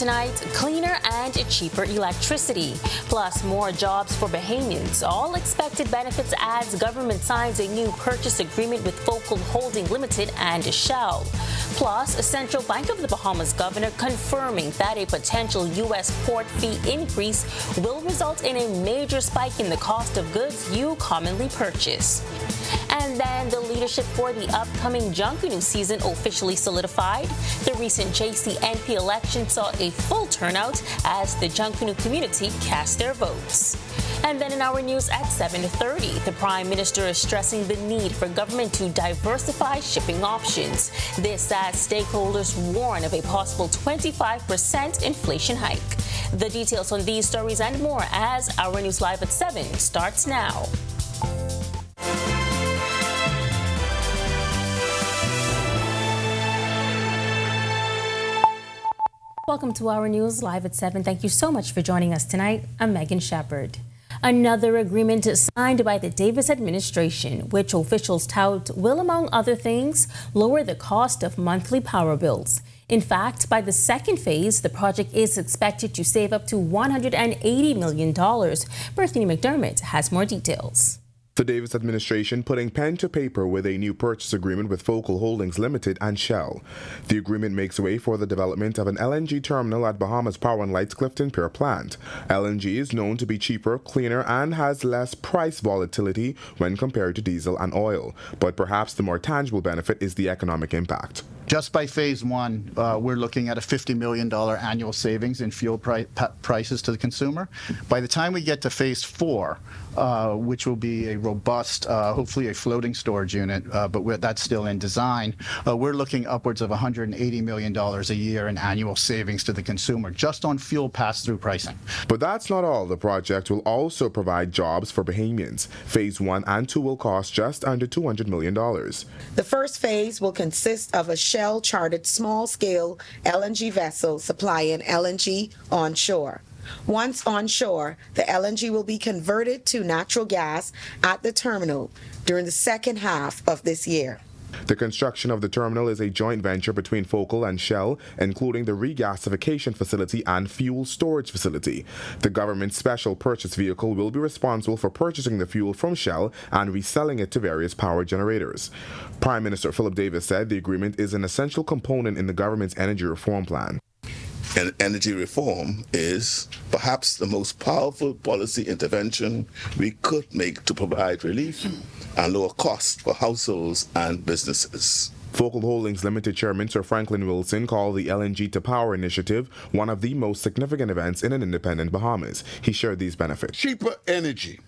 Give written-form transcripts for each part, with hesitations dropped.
tonight, cleaner and cheaper electricity, plus more jobs for Bahamians. All expected benefits as government signs a new purchase agreement with Focal Holding Limited and Shell. Plus, a Central Bank of the Bahamas governor confirming that a potential U.S. port fee increase will result in a major spike in the cost of goods you commonly purchase. And then the leadership for the upcoming Junkanoo season officially solidified. The recent JCNP election saw a full turnout as the Junkanoo community cast their votes. And then in our news at 7:30, the Prime Minister is stressing the need for government to diversify shipping options. This as stakeholders warn of a possible 25% inflation hike. The details on these stories and more as our news live at 7 starts now. Welcome to our news live at 7. Thank you so much for joining us tonight. I'm Megan Shepard. Another agreement signed by the Davis administration, which officials tout will, among other things, lower the cost of monthly power bills. In fact, by the second phase, the project is expected to save up to $180 million. Berthany McDermott has more details. The Davis administration putting pen to paper with a new purchase agreement with Focal Holdings Limited and Shell. The agreement makes way for the development of an LNG terminal at Bahamas Power and Light's Clifton Pier plant. LNG is known to be cheaper, cleaner, and has less price volatility when compared to diesel and oil. But perhaps the more tangible benefit is the economic impact. Just by phase one, we're looking at a $50 million annual savings in fuel prices to the consumer. By the time we get to phase four, which will be a robust, hopefully a floating storage unit, but that's still in design, we're looking upwards of $180 million a year in annual savings to the consumer just on fuel pass-through pricing. But that's not all. The project will also provide jobs for Bahamians. Phase 1 and 2 will cost just under $200 million. The first phase will consist of a Shell-chartered small-scale LNG vessel supplying LNG onshore. Once onshore, the LNG will be converted to natural gas at the terminal during the second half of this year. The construction of the terminal is a joint venture between Focal and Shell, including the regasification facility and fuel storage facility. The government's special purchase vehicle will be responsible for purchasing the fuel from Shell and reselling it to various power generators. Prime Minister Philip Davis said the agreement is an essential component in the government's energy reform plan. And energy reform is perhaps the most powerful policy intervention we could make to provide relief and lower costs for households and businesses. Focal Holdings Limited Chairman Sir Franklin Wilson called the LNG to Power initiative one of the most significant events in an independent Bahamas. He shared these benefits. Cheaper energy,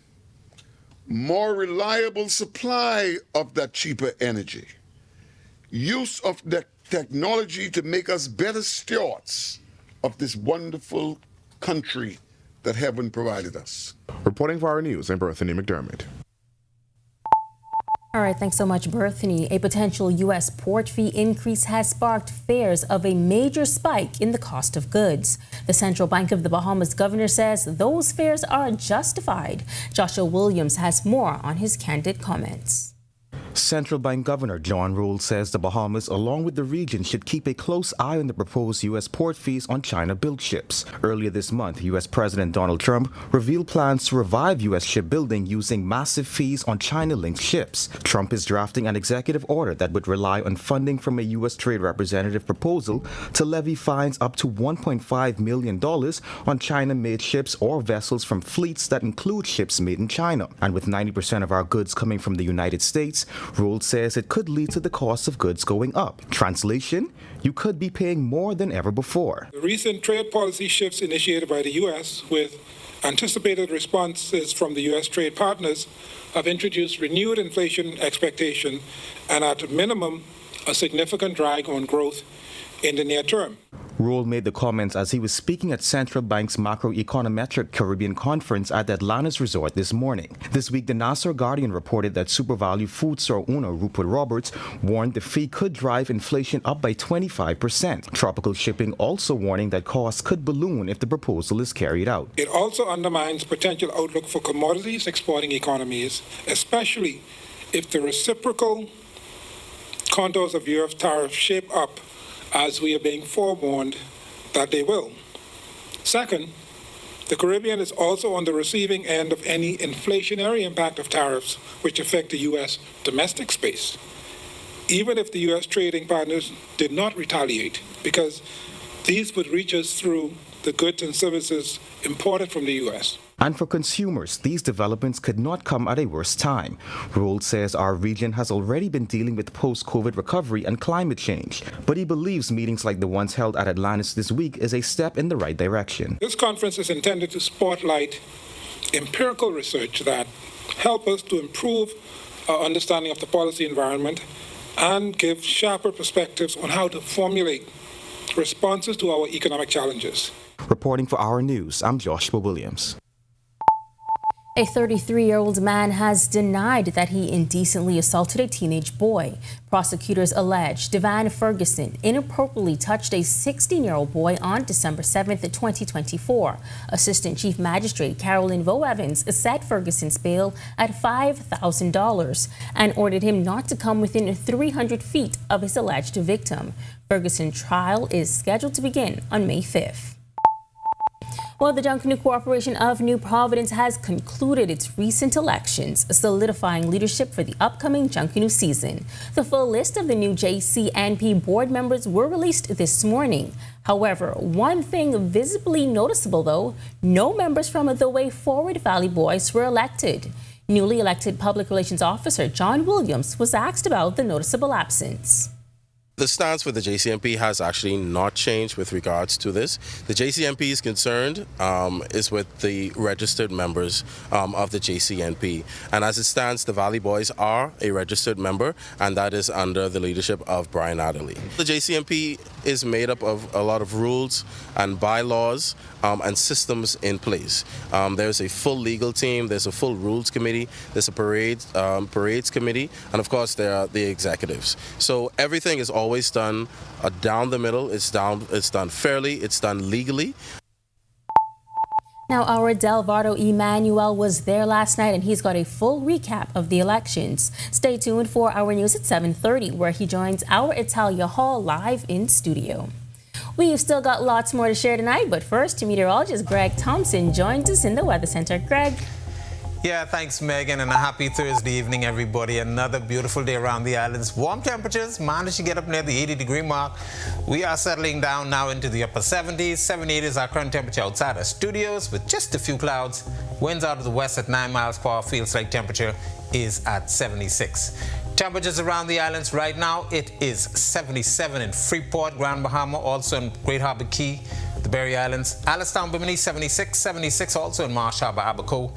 more reliable supply of that cheaper energy, use of the technology to make us better stewards of this wonderful country that heaven provided us. Reporting for our news, I'm Berthany McDermott. All right, thanks so much, Berthany. A potential U.S. port fee increase has sparked fears of a major spike in the cost of goods. The Central Bank of the Bahamas governor says those fears are justified. Joshua Williams has more on his candid comments. Central Bank Governor John Rule says the Bahamas, along with the region, should keep a close eye on the proposed U.S. port fees on China-built ships. Earlier this month, U.S. President Donald Trump revealed plans to revive U.S. shipbuilding using massive fees on China-linked ships. Trump is drafting an executive order that would rely on funding from a U.S. Trade Representative proposal to levy fines up to $1.5 million on China-made ships or vessels from fleets that include ships made in China. And with 90% of our goods coming from the United States, Rule says it could lead to the cost of goods going up. Translation, you could be paying more than ever before. The recent trade policy shifts initiated by the U.S. with anticipated responses from the U.S. trade partners have introduced renewed inflation expectation and at minimum a significant drag on growth in the near term. Rule made the comments as he was speaking at Central Bank's Macroeconometric Caribbean Conference at Atlanta's resort this morning. This week, the Nassau Guardian reported that SuperValue food store owner Rupert Roberts warned the fee could drive inflation up by 25%. Tropical Shipping also warning that costs could balloon if the proposal is carried out. It also undermines potential outlook for commodities exporting economies, especially if the reciprocal contours of Europe's tariffs shape up as we are being forewarned that they will. Second, the Caribbean is also on the receiving end of any inflationary impact of tariffs which affect the U.S. domestic space, even if the U.S. trading partners did not retaliate, because these would reach us through the goods and services imported from the U.S. And for consumers, these developments could not come at a worse time. Roll says our region has already been dealing with post-COVID recovery and climate change, but he believes meetings like the ones held at Atlantis this week is a step in the right direction. This conference is intended to spotlight empirical research that help us to improve our understanding of the policy environment and give sharper perspectives on how to formulate responses to our economic challenges. Reporting for Our News, I'm Joshua Williams. A 33-year-old man has denied that he indecently assaulted a teenage boy. Prosecutors allege Devan Ferguson inappropriately touched a 16-year-old boy on December 7th, 2024. Assistant Chief Magistrate Carolyn Vo-Evans set Ferguson's bail at $5,000 and ordered him not to come within 300 feet of his alleged victim. Ferguson's trial is scheduled to begin on May 5th. Well, the Junkanoo Corporation of New Providence has concluded its recent elections, solidifying leadership for the upcoming Junkanoo season. The full list of the new JCNP board members were released this morning. However, one thing visibly noticeable, though, no members from the Way Forward Valley Boys were elected. Newly elected Public Relations Officer John Williams was asked about the noticeable absence. The stance with the JCNP has actually not changed with regards to this. The JCNP is concerned is with the registered members of the JCNP. And as it stands, the Valley Boys are a registered member, and that is under the leadership of Brian Adderley. The JCNP is made up of a lot of rules and bylaws and systems in place. There's a full legal team, there's a full rules committee, there's a parades committee, and of course there are the executives. So everything is always done down the middle. It's done fairly, it's done legally. Now, our Delvardo Emmanuel was there last night, and he's got a full recap of the elections. Stay tuned for our news at 7:30, where he joins our Italia Hall live in studio. We've still got lots more to share tonight, but first, meteorologist Greg Thompson joins us in the Weather Center. Greg. Yeah, thanks, Megan, and a happy Thursday evening, everybody. Another beautiful day around the islands. Warm temperatures managed to get up near the 80-degree mark. We are settling down now into the upper 70s. 78 is our current temperature outside our studios with just a few clouds. Winds out of the west at 9 miles per hour. Feels like temperature is at 76. Temperatures around the islands right now, it is 77 in Freeport, Grand Bahama, also in Great Harbor Key, the Berry Islands. Alistown, Bimini, 76, 76 also in Marsh Harbor, Abaco.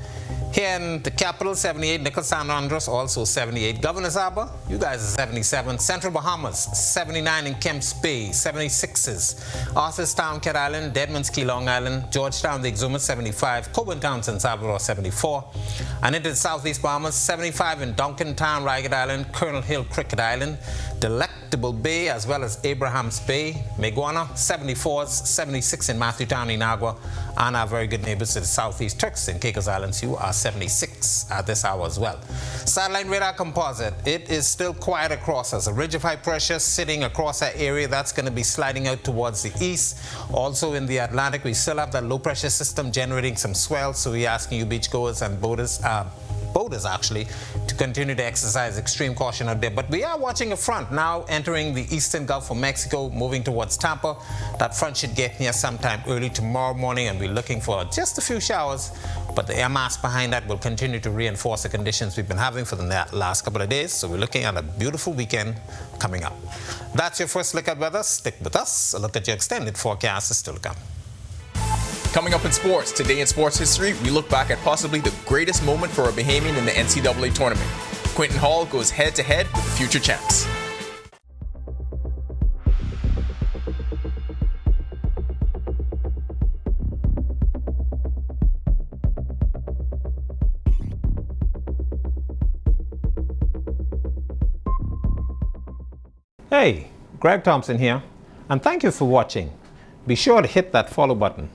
Here in the capital, 78, Nichols, San Andres, also 78. Governor's Harbor, you guys are 77. Central Bahamas, 79 in Kemps Bay, 76s. Arthurstown, Cat Island, Deadman's Key, Long Island. Georgetown, the Exuma, 75. Coburn Town, San Salvador, 74. And into the Southeast Bahamas, 75 in Duncantown, Ragged Island, Colonel Hill, Cricket Island. Delectable Bay, as well as Abraham's Bay. Meguana, 74s, 76 in Matthewtown, Inagua. And our very good neighbors to the Southeast Turks in Caicos Islands, you are 76 at this hour as well. Satellite radar composite, it is still quiet across us. A ridge of high pressure sitting across our area that's going to be sliding out towards the east. Also in the Atlantic, we still have that low pressure system generating some swell, so we're asking you beachgoers and boaters actually to continue to exercise extreme caution out there. But we are watching a front now entering the eastern Gulf of Mexico, moving towards Tampa. That front should get here sometime early tomorrow morning, and we're looking for just a few showers. But the air mass behind that will continue to reinforce the conditions we've been having for the last couple of days. So we're looking at a beautiful weekend coming up. That's your first look at weather. Stick with us. A look at your extended forecast is still to come. Coming up in sports, today in sports history, we look back at possibly the greatest moment for a Bahamian in the NCAA tournament. Quinton Hall goes head-to-head with the future champs. Hey, Greg Thompson here, and thank you for watching. Be sure to hit that follow button.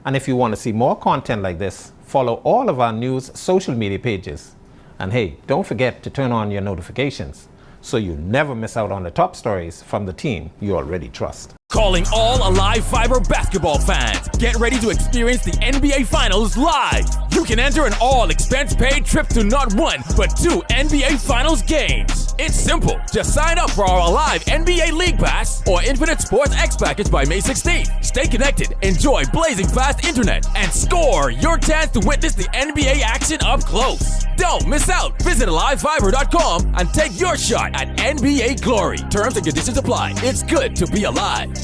And if you want to see more content like this, follow all of our news social media pages. And hey, don't forget to turn on your notifications so you never miss out on the top stories from the team you already trust. Calling all Alive Fiber basketball fans. Get ready to experience the NBA Finals live. You can enter an all-expense-paid trip to not one, but 2 NBA Finals games. It's simple. Just sign up for our Alive NBA League Pass or Infinite Sports X package by May 16th. Stay connected, enjoy blazing fast internet, and score your chance to witness the NBA action up close. Don't miss out. Visit AliveFiber.com and take your shot at NBA glory. Terms and conditions apply. It's good to be alive.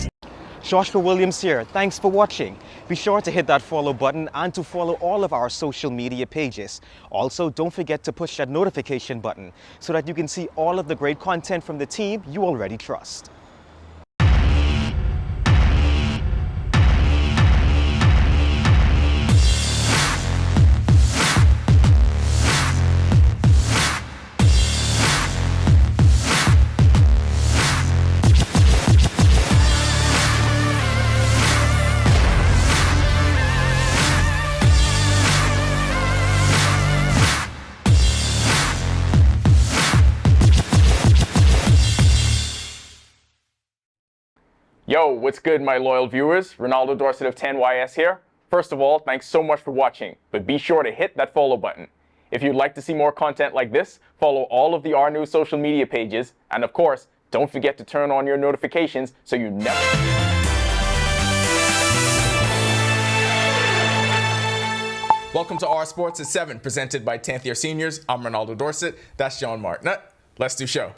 Joshua Williams here. Thanks for watching. Be sure to hit that follow button and to follow all of our social media pages. Also, don't forget to push that notification button so that you can see all of the great content from the team you already trust. Yo, what's good, my loyal viewers? Ronaldo Dorset of 10YS here. First of all, thanks so much for watching, but be sure to hit that follow button. If you'd like to see more content like this, follow all of the R News social media pages, and of course, don't forget to turn on your notifications so you never... Welcome to R Sports at 7, presented by 10th year seniors. I'm Ronaldo Dorset. That's John Martinet. Let's do show.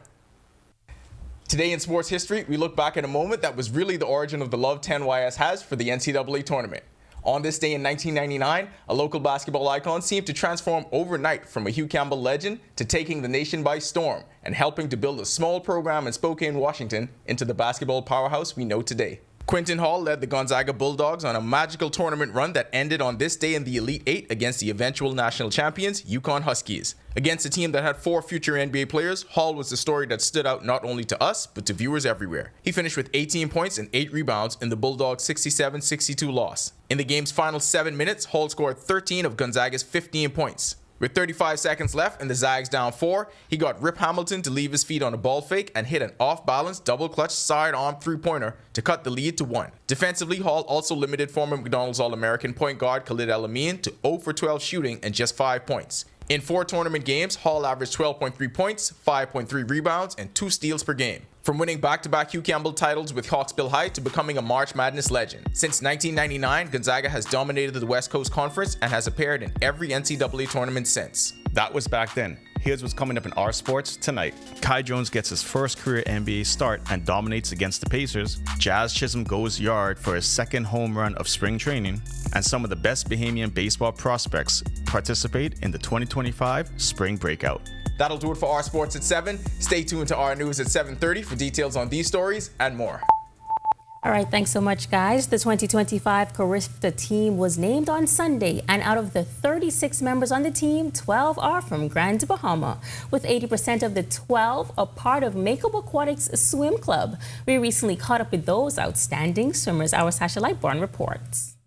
Today in sports history, we look back at a moment that was really the origin of the love 10YS has for the NCAA tournament. On this day in 1999, a local basketball icon seemed to transform overnight from a Hugh Campbell legend to taking the nation by storm and helping to build a small program in Spokane, Washington into the basketball powerhouse we know today. Quinton Hall led the Gonzaga Bulldogs on a magical tournament run that ended on this day in the Elite Eight against the eventual national champions, UConn Huskies. Against a team that had 4 future NBA players, Hall was the story that stood out not only to us, but to viewers everywhere. He finished with 18 points and 8 rebounds in the Bulldogs' 67-62 loss. In the game's final 7 minutes, Hall scored 13 of Gonzaga's 15 points. With 35 seconds left and the Zags down 4, he got Rip Hamilton to leave his feet on a ball fake and hit an off-balance double-clutch sidearm three-pointer to cut the lead to 1. Defensively, Hall also limited former McDonald's All-American point guard Khalid El-Amin to 0 for 12 shooting and just 5 points. In 4 tournament games, Hall averaged 12.3 points, 5.3 rebounds, and 2 steals per game. From winning back-to-back Hugh Campbell titles with Hawksbill High to becoming a March Madness legend. Since 1999, Gonzaga has dominated the West Coast Conference and has appeared in every NCAA tournament since. That was back then. Here's what's coming up in our sports tonight. Kai Jones gets his first career NBA start and dominates against the Pacers. Jazz Chisholm goes yard for his second home run of spring training. And some of the best Bahamian baseball prospects participate in the 2025 Spring Breakout. That'll do it for R Sports at 7. Stay tuned to R News at 7:30 for details on these stories and more. All right, thanks so much, guys. The 2025 Carifta team was named on Sunday, and out of the 36 members on the team, 12 are from Grand Bahama, with 80% of the 12 a part of Makeup Aquatics Swim Club. We recently caught up with those outstanding swimmers. Our Sasha Lightborn reports.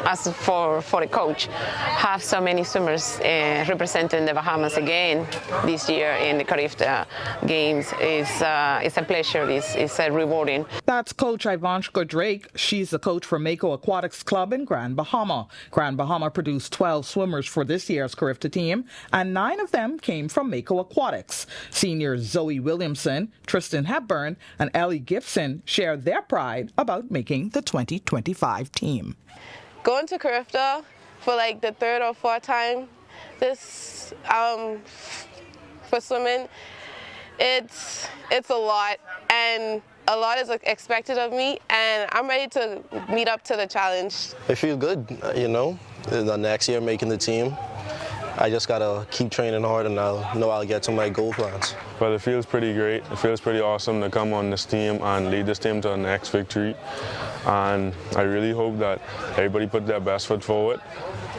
As for the coach, have so many swimmers representing the Bahamas again this year in the Carifta Games is a pleasure. It's rewarding. That's Coach Ivanshka Drake. She's the coach for Mako Aquatics Club in Grand Bahama. Grand Bahama produced 12 swimmers for this year's Carifta team, and 9 of them came from Mako Aquatics. Seniors Zoe Williamson, Tristan Hepburn, and Ellie Gibson share their pride about making the 2025 team. Going to Carifta for like the 3rd or 4th time this for swimming, it's a lot, and a lot is expected of me, and I'm ready to meet up to the challenge. I feel good, you know. The next year making the team, I just gotta keep training hard, and I'll get to my goal plans. Well, it feels pretty great. It feels pretty awesome to come on this team and lead this team to the next victory. And I really hope that everybody put their best foot forward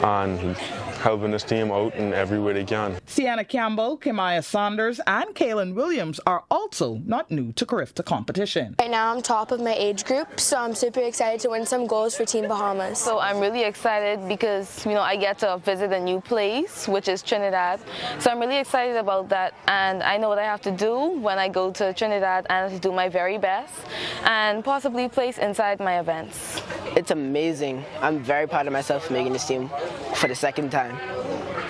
and helping this team out in every way they can. Sienna Campbell, Kimaya Saunders, and Kaylin Williams are also not new to Carifta competition. Right now I'm top of my age group, so I'm super excited to win some goals for Team Bahamas. So I'm really excited because, you know, I get to visit a new place, which is Trinidad. So I'm really excited about that, and I know that I have to do when I go to Trinidad and to do my very best and possibly place inside my events. It's amazing. I'm very proud of myself for making this team for the second time.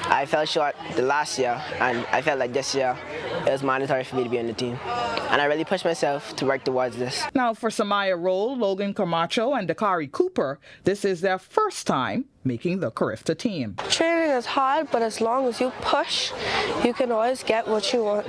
I fell short the last year, and I felt like this year it was mandatory for me to be on the team. And I really pushed myself to work towards this. Now for Samaya Roll, Logan Camacho, and Dakari Cooper, this is their first time making the Carifta team. Training is hard, but as long as you push, you can always get what you want.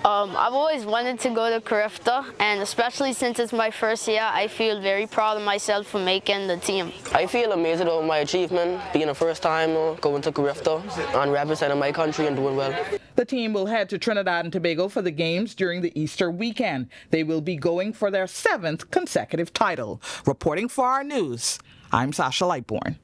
I've always wanted to go to Carifta, and especially since it's my first year, I feel very proud of myself for making the team. I feel amazed over my achievement, being the first time going to Carifta and representing my country and doing well. The team will head to Trinidad and Tobago for the games during the Easter weekend. They will be going for their 7th consecutive title. Reporting for our news, I'm Sasha Lightbourne.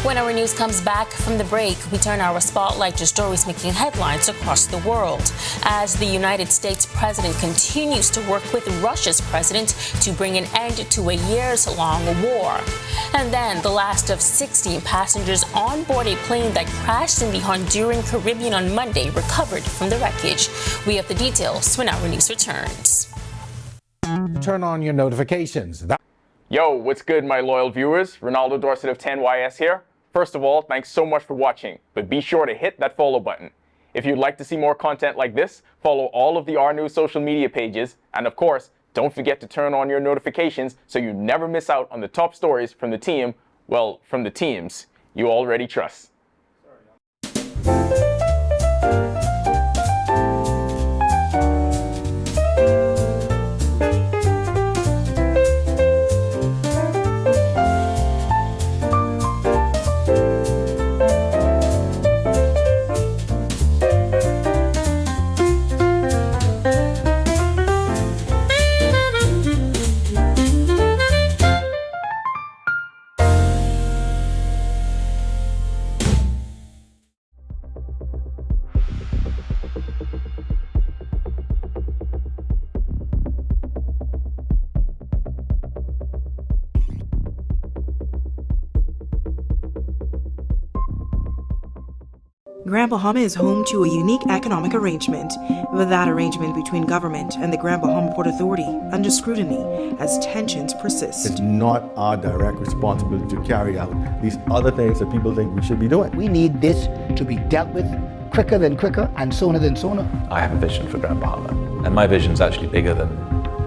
When our news comes back from the break, we turn our spotlight to stories making headlines across the world as the United States president continues to work with Russia's president to bring an end to a years-long war. And then the last of 16 passengers on board a plane that crashed in the Honduran Caribbean on Monday recovered from the wreckage. We have the details when our news returns. Turn on your notifications. Yo, what's good, my loyal viewers? Ronaldo Dorset of 10YS here. First of all, thanks so much for watching, but be sure to hit that follow button. If you'd like to see more content like this, follow all of the R News social media pages, and of course, don't forget to turn on your notifications so you never miss out on the top stories from the team, well, from the teams you already trust. Grand Bahama is home to a unique economic arrangement, but that arrangement between government and the Grand Bahama Port Authority under scrutiny as tensions persist. It's not our direct responsibility to carry out these other things that people think we should be doing. We need this to be dealt with quicker than quicker and sooner than sooner. I have a vision for Grand Bahama, and my vision's actually bigger than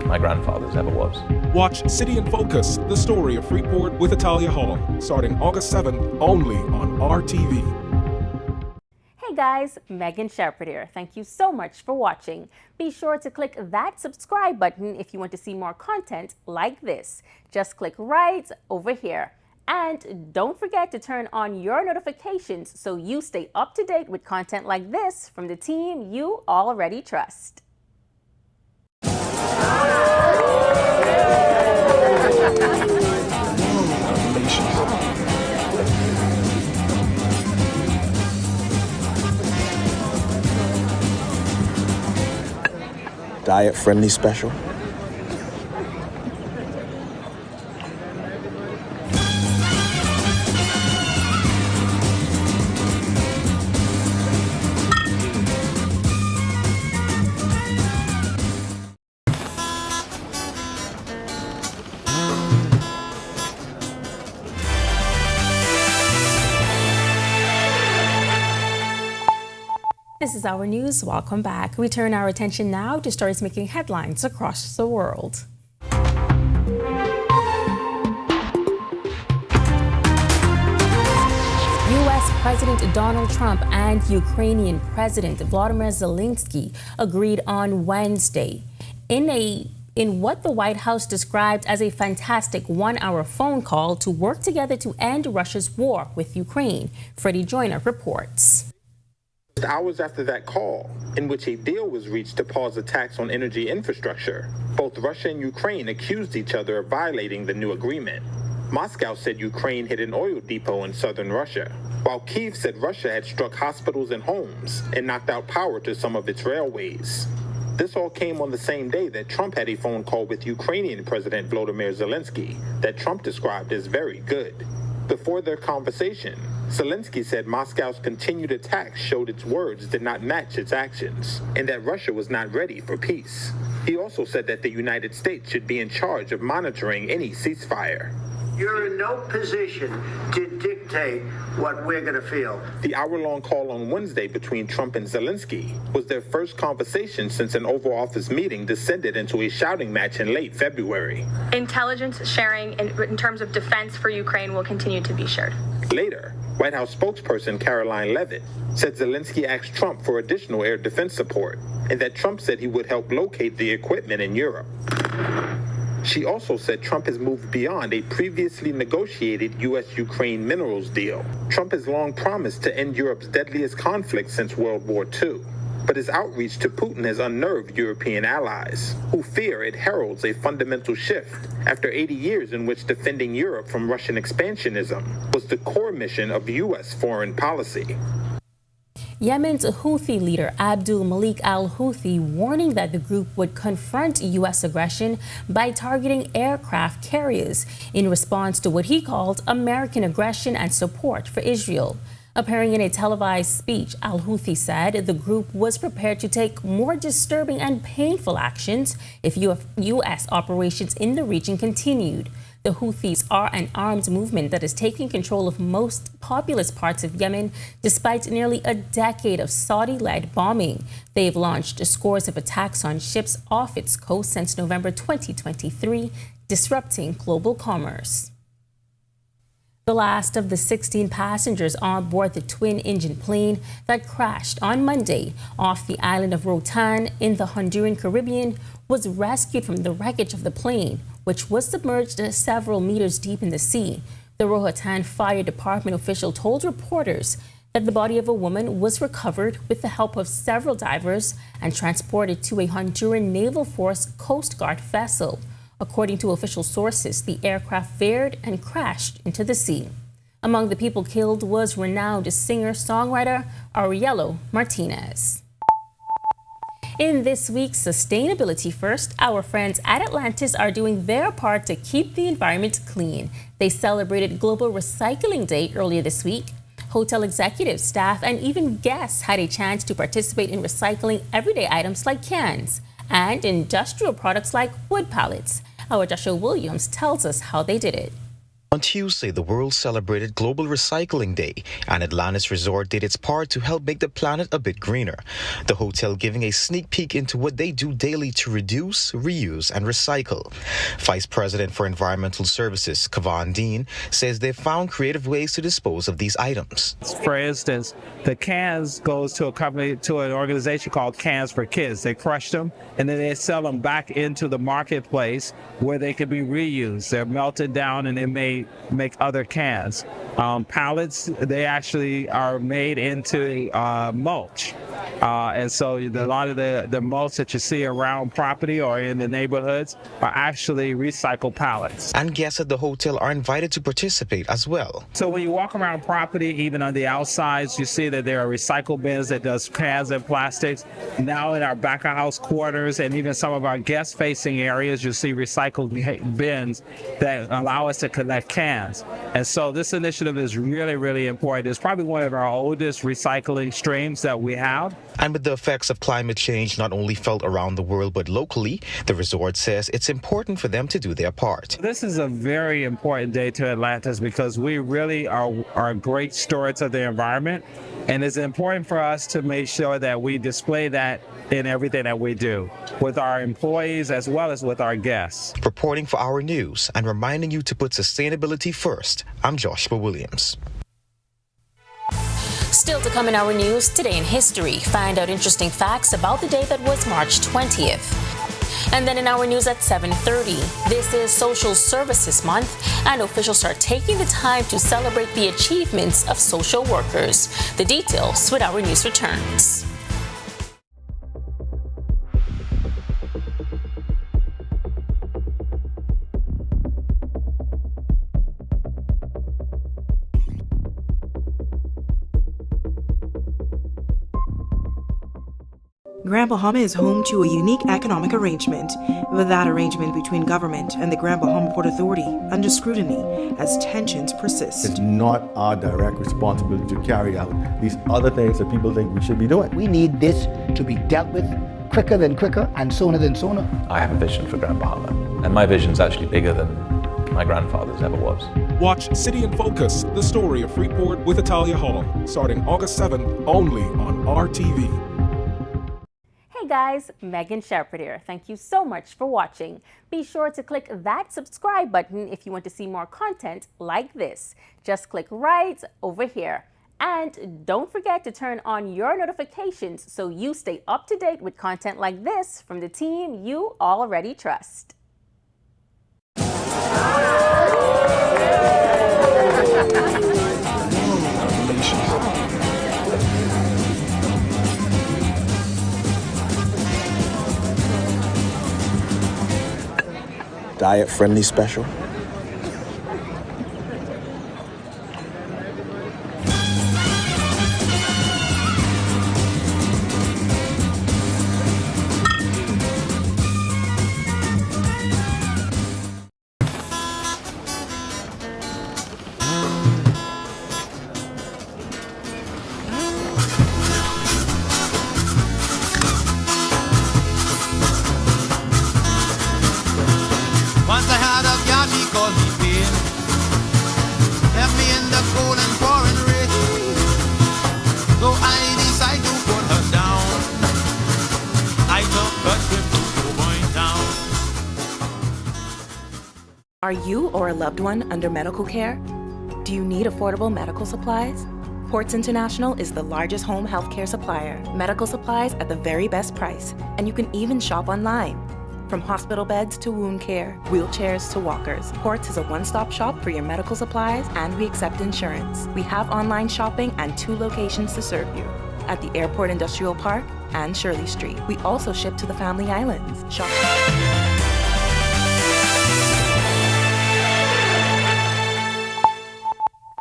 my grandfather's ever was. Watch City in Focus, the story of Freeport with Italia Hall, starting August 7th only on RTV. Hey guys, Megan Shepherd here. Thank you so much for watching. Be sure to click that subscribe button if you want to see more content like this. Just click right over here. And don't forget to turn on your notifications so you stay up to date with content like this from the team you already trust. Diet friendly special. This is our news. Welcome back. We turn our attention now to stories making headlines across the world. U.S. President Donald Trump and Ukrainian President Volodymyr Zelensky agreed on Wednesday in what the White House described as a fantastic one-hour phone call to work together to end Russia's war with Ukraine. Freddie Joyner reports. Hours after that call, in which a deal was reached to pause attacks on energy infrastructure, both Russia and Ukraine accused each other of violating the new agreement. Moscow said Ukraine hit an oil depot in southern Russia, while Kyiv said Russia had struck hospitals and homes and knocked out power to some of its railways. This all came on the same day that Trump had a phone call with Ukrainian President Volodymyr Zelensky that Trump described as very good. Before their conversation, Zelensky said Moscow's continued attacks showed its words did not match its actions, and that Russia was not ready for peace. He also said that the United States should be in charge of monitoring any ceasefire. You're in no position to dictate what we're going to feel. The hour-long call on Wednesday between Trump and Zelensky was their first conversation since an Oval Office meeting descended into a shouting match in late February. Intelligence sharing in terms of defense for Ukraine will continue to be shared. Later, White House spokesperson Caroline Leavitt said Zelensky asked Trump for additional air defense support, and that Trump said he would help locate the equipment in Europe. She also said Trump has moved beyond a previously negotiated U.S.-Ukraine minerals deal. Trump has long promised to end Europe's deadliest conflict since World War II. But his outreach to Putin has unnerved European allies, who fear it heralds a fundamental shift after 80 years in which defending Europe from Russian expansionism was the core mission of U.S. foreign policy. Yemen's Houthi leader Abdul Malik al-Houthi warning that the group would confront U.S. aggression by targeting aircraft carriers in response to what he called American aggression and support for Israel. Appearing in a televised speech, al-Houthi said the group was prepared to take more disturbing and painful actions if U.S. operations in the region continued. The Houthis are an armed movement that is taking control of most populous parts of Yemen despite nearly a decade of Saudi-led bombing. They've launched scores of attacks on ships off its coast since November 2023, disrupting global commerce. The last of the 16 passengers on board the twin-engine plane that crashed on Monday off the island of Roatan in the Honduran Caribbean was rescued from the wreckage of the plane, which was submerged several meters deep in the sea. The Roatan Fire Department official told reporters that the body of a woman was recovered with the help of several divers and transported to a Honduran Naval Force Coast Guard vessel. According to official sources, the aircraft veered and crashed into the sea. Among the people killed was renowned singer-songwriter Aurelio Martinez. In this week's Sustainability First, our friends at Atlantis are doing their part to keep the environment clean. They celebrated Global Recycling Day earlier this week. Hotel executives, staff, and even guests had a chance to participate in recycling everyday items like cans and industrial products like wood pallets. Our Joshua Williams tells us how they did it. On Tuesday, the world celebrated Global Recycling Day, and Atlantis Resort did its part to help make the planet a bit greener. The hotel giving a sneak peek into what they do daily to reduce, reuse, and recycle. Vice President for Environmental Services, Kavan Dean, says they've found creative ways to dispose of these items. For instance, the cans goes to a company, to an organization called Cans for Kids. They crush them, and then they sell them back into the marketplace where they can be reused. They're melted down, and they may make other cans. Pallets, they actually are made into mulch. And so a lot of the mulch that you see around property or in the neighborhoods are actually recycled pallets. And guests at the hotel are invited to participate as well. So when you walk around property, even on the outsides, you see that there are recycle bins that does cans and plastics. Now in our back of house quarters and even some of our guest facing areas, you see recycled bins that allow us to collect cans. And so this initiative is really, really important. It's probably one of our oldest recycling streams that we have. And with the effects of climate change not only felt around the world but locally, the resort says it's important for them to do their part. This is a very important day to Atlantis because we really are great stewards of the environment. And it's important for us to make sure that we display that in everything that we do, with our employees as well as with our guests. Reporting for Our News and reminding you to put sustainability first, I'm Joshua Williams. Still to come in Our News, today in history, find out interesting facts about the day that was March 20th. And then in Our News at 7:30, this is Social Services Month, and officials are taking the time to celebrate the achievements of social workers. The details when Our News returns. Grand Bahama is home to a unique economic arrangement, with that arrangement between government and the Grand Bahama Port Authority under scrutiny as tensions persist. It's not our direct responsibility to carry out these other things that people think we should be doing. We need this to be dealt with quicker than quicker and sooner than sooner. I have a vision for Grand Bahama, and my vision's actually bigger than my grandfather's ever was. Watch City in Focus, the story of Freeport with Italia Hall, starting August 7th only on RTV. Hey guys, Megan Shepherd here. Thank you so much for watching. Be sure to click that subscribe button if you want to see more content like this. Just click right over here. And don't forget to turn on your notifications so you stay up to date with content like this from the team you already trust. Diet friendly special. Once I had a gal, she called me pain. Left me in the cold and pouring rain. So I decided to put her down. I took a trip to Cowboy Town. Are you or a loved one under medical care? Do you need affordable medical supplies? Ports International is the largest home healthcare supplier. Medical supplies at the very best price, and you can even shop online. From hospital beds to wound care, wheelchairs to walkers, Ports is a one-stop shop for your medical supplies, and we accept insurance. We have online shopping and 2 locations to serve you, at the Airport Industrial Park and Shirley Street. We also ship to the Family Islands. Shop.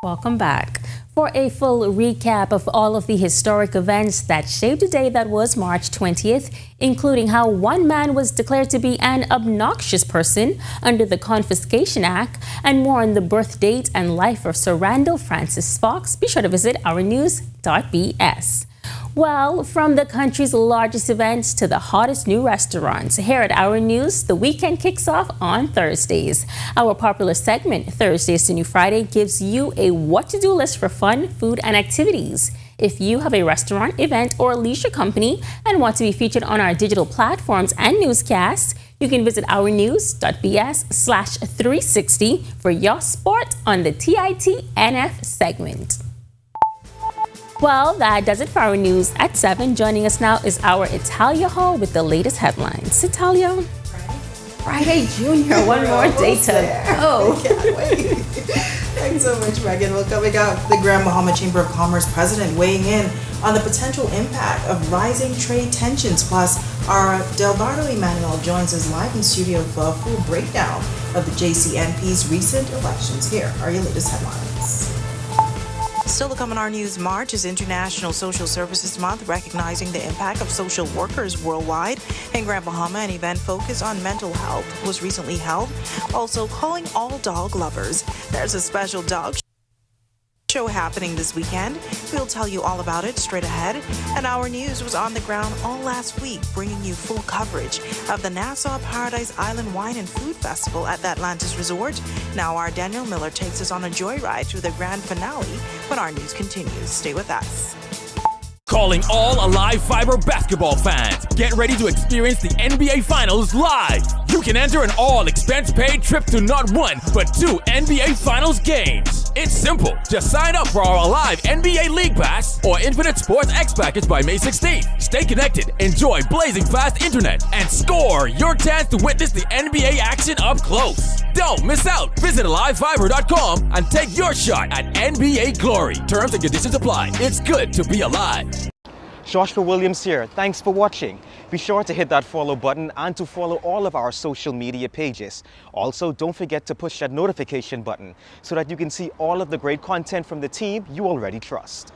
Welcome back. For a full recap of all of the historic events that shaped the day that was March 20th, including how one man was declared to be an obnoxious person under the Confiscation Act, and more on the birth date and life of Sir Randall Francis Fox, be sure to visit ournews.bs. Well, from the country's largest events to the hottest new restaurants, here at Our News, the weekend kicks off on Thursdays. Our popular segment, Thursdays to New Friday, gives you a what-to-do list for fun, food, and activities. If you have a restaurant, event, or leisure company and want to be featured on our digital platforms and newscasts, you can visit ournews.bs/360 for your sport on the TITNF segment. Well, that does it for our news at 7. Joining us now is our Italia Hall with the latest headlines. Italia. Friday Junior, one more day to go. Can't wait. Thanks so much, Megan. Well, coming up, the Grand Bahama Chamber of Commerce president weighing in on the potential impact of rising trade tensions. Plus, our Delbardo Emmanuel joins us live in studio for a full breakdown of the JCNP's recent elections. Here are your latest headlines. Still to come on our news, March is International Social Services Month, recognizing the impact of social workers worldwide. In Grand Bahama, an event focused on mental health was recently held, also calling all dog lovers. There's a special dog show happening this weekend. We'll tell you all about it straight ahead. And Our News was on the ground all last week, bringing you full coverage of the Nassau Paradise Island Wine and Food Festival at the Atlantis Resort. Now our Daniel Miller takes us on a joyride through the grand finale when Our News continues. Stay with us. Calling all Alive Fiber basketball fans. Get ready to experience the NBA Finals live. You can enter an all-expense-paid trip to not one, but 2 NBA Finals games. It's simple. Just sign up for our Alive NBA League Pass or Infinite Sports X Package by May 16th. Stay connected, enjoy blazing fast internet, and score your chance to witness the NBA action up close. Don't miss out. Visit AliveFiber.com and take your shot at NBA glory. Terms and conditions apply. It's good to be alive. Joshua Williams here. Thanks for watching. Be sure to hit that follow button and to follow all of our social media pages. Also, don't forget to push that notification button so that you can see all of the great content from the team you already trust.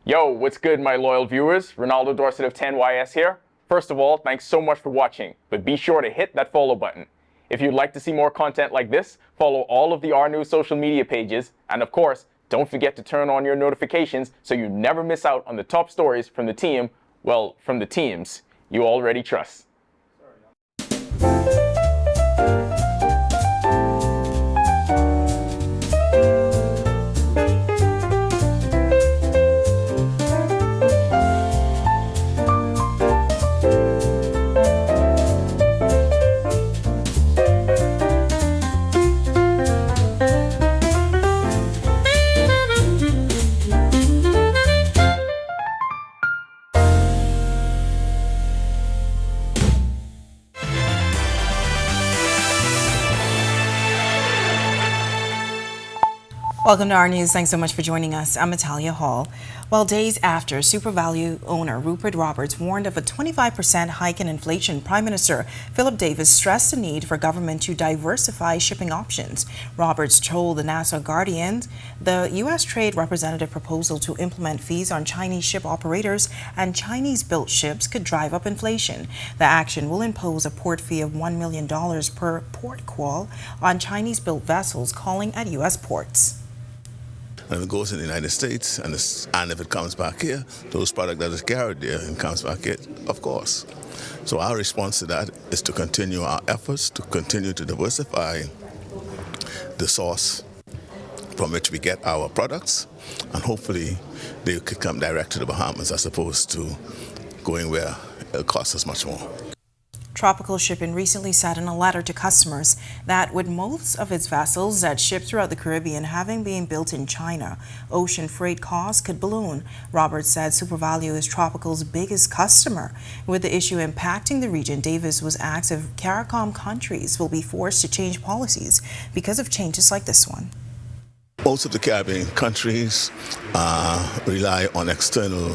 Yo, what's good, my loyal viewers? Ronaldo Dorset of 10YS here. First of all, thanks so much for watching, but be sure to hit that follow button. If you'd like to see more content like this, follow all of the R News social media pages, and of course, don't forget to turn on your notifications so you never miss out on the top stories from the team, well, from the teams you already trust. Welcome to our news. Thanks so much for joining us. I'm Natalia Hall. Well, days after SuperValu owner Rupert Roberts warned of a 25% hike in inflation, Prime Minister Philip Davis stressed the need for government to diversify shipping options. Roberts told the Nassau Guardian the U.S. Trade Representative proposal to implement fees on Chinese ship operators and Chinese-built ships could drive up inflation. The action will impose a port fee of $1 million per port call on Chinese-built vessels calling at U.S. ports. And if it goes in the United States, and if it comes back here, those products that is carried there and comes back here, of course. So our response to that is to continue our efforts, to continue to diversify the source from which we get our products, and hopefully they could come direct to the Bahamas as opposed to going where it costs us much more. Tropical Shipping recently said in a letter to customers that with most of its vessels that ship throughout the Caribbean having been built in China, ocean freight costs could balloon. Roberts said SuperValu is Tropical's biggest customer. With the issue impacting the region, Davis was asked if CARICOM countries will be forced to change policies because of changes like this one. Most of the Caribbean countries rely on external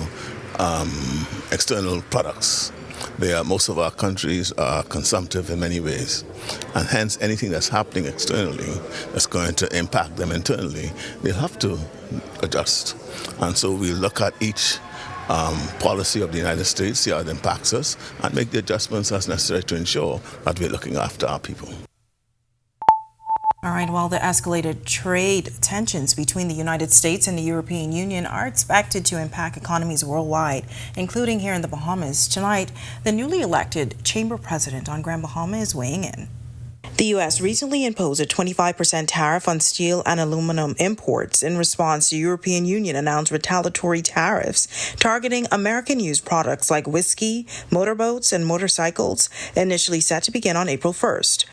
products. Most of our countries are consumptive in many ways, and hence anything that's happening externally that's going to impact them internally, they'll have to adjust. And so we look at each policy of the United States, see how it impacts us, and make the adjustments as necessary to ensure that we're looking after our people. All right, well, the escalated trade tensions between the United States and the European Union are expected to impact economies worldwide, including here in the Bahamas. Tonight, the newly elected Chamber President on Grand Bahama is weighing in. The U.S. recently imposed a 25% tariff on steel and aluminum imports in response to European Union announced retaliatory tariffs targeting American-used products like whiskey, motorboats, and motorcycles, initially set to begin on April 1st.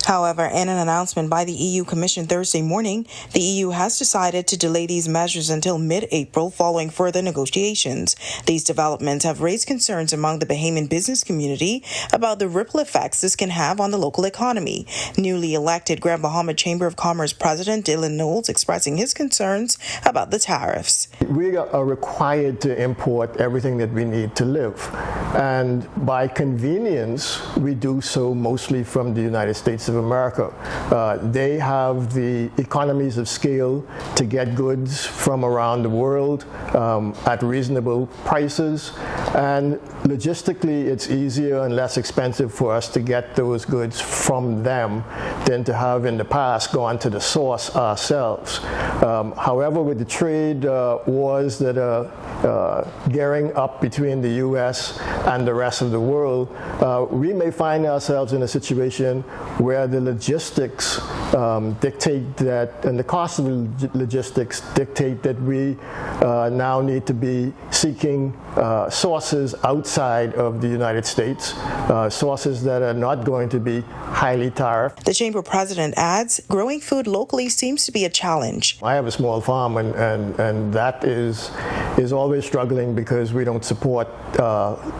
However, in an announcement by the EU Commission Thursday morning, the EU has decided to delay these measures until mid-April following further negotiations. These developments have raised concerns among the Bahamian business community about the ripple effects this can have on the local economy. Newly elected Grand Bahama Chamber of Commerce President Dylan Knowles expressing his concerns about the tariffs. We are required to import everything that we need to live. And by convenience, we do so mostly from the United States of America. They have the economies of scale to get goods from around the world at reasonable prices, and logistically it's easier and less expensive for us to get those goods from them than to have in the past gone to the source ourselves. However, with the trade wars that are gearing up between the U.S. and the rest of the world, we may find ourselves in a situation where the logistics dictate that, and the cost of the logistics dictate that we now need to be seeking sources outside of the United States, sources that are not going to be highly tariffed. The Chamber President adds, growing food locally seems to be a challenge. I have a small farm, and that is always struggling because we don't support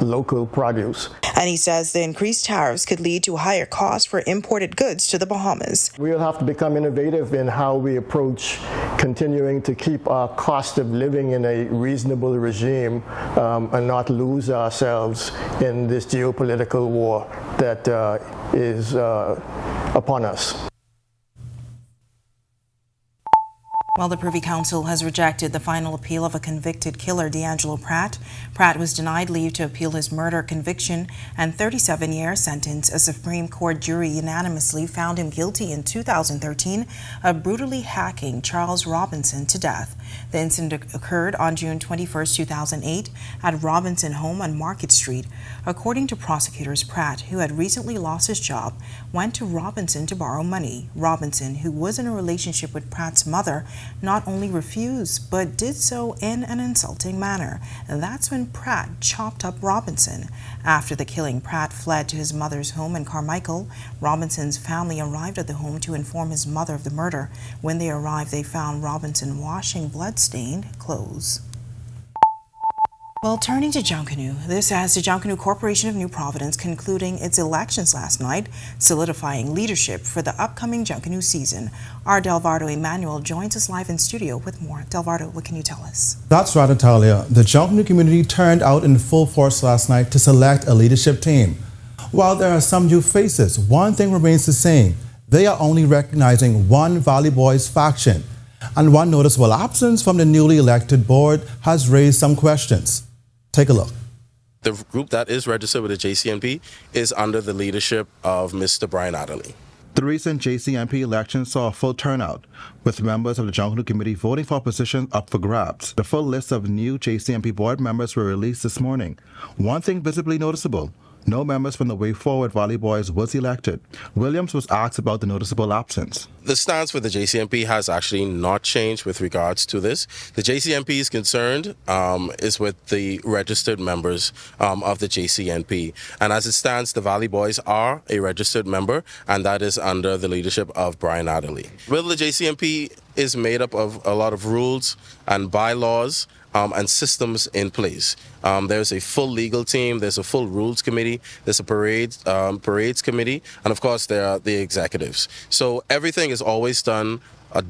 local produce. And he says the increased tariffs could lead to higher costs for imported goods to the Bahamas. We'll have to become innovative in how we approach continuing to keep our cost of living in a reasonable regime and not lose ourselves in this geopolitical war that is upon us. Well, the Privy Council has rejected the final appeal of a convicted killer, D'Angelo Pratt. Pratt was denied leave to appeal his murder conviction and 37-year sentence. A Supreme Court jury unanimously found him guilty in 2013 of brutally hacking Charles Robinson to death. The incident occurred on June 21, 2008 at Robinson home on Market Street. According to prosecutors, Pratt, who had recently lost his job, went to Robinson to borrow money. Robinson, who was in a relationship with Pratt's mother, not only refused, but did so in an insulting manner. And that's when Pratt chopped up Robinson. After the killing, Pratt fled to his mother's home in Carmichael. Robinson's family arrived at the home to inform his mother of the murder. When they arrived, they found Robinson washing blood-stained clothes. Well, turning to Junkanoo, this has the Junkanoo Corporation of New Providence concluding its elections last night, solidifying leadership for the upcoming Junkanoo season. Our Delvardo Emmanuel joins us live in studio with more. Delvardo, what can you tell us? That's right, Natalia. The Junkanoo community turned out in full force last night to select a leadership team. While there are some new faces, one thing remains the same. They are only recognizing one Valley Boys faction. And one noticeable absence from the newly elected board has raised some questions. Take a look. The group that is registered with the JCNP is under the leadership of Mr. Brian Adderley. The recent JCNP election saw a full turnout, with members of the Junkanoo Committee voting for positions up for grabs. The full list of new JCNP board members were released this morning. One thing visibly noticeable: no members from the Way Forward Valley Boys was elected. Williams was asked about the noticeable absence. The stance for the JCNP has actually not changed with regards to this. The JCNP's concerned is with the registered members of the JCNP. And as it stands, the Valley Boys are a registered member, and that is under the leadership of Brian Adderley. Well, the JCNP is made up of a lot of rules and bylaws and systems in place. There's a full legal team, there's a full rules committee, there's a parades committee, and of course there are the executives. So everything is always done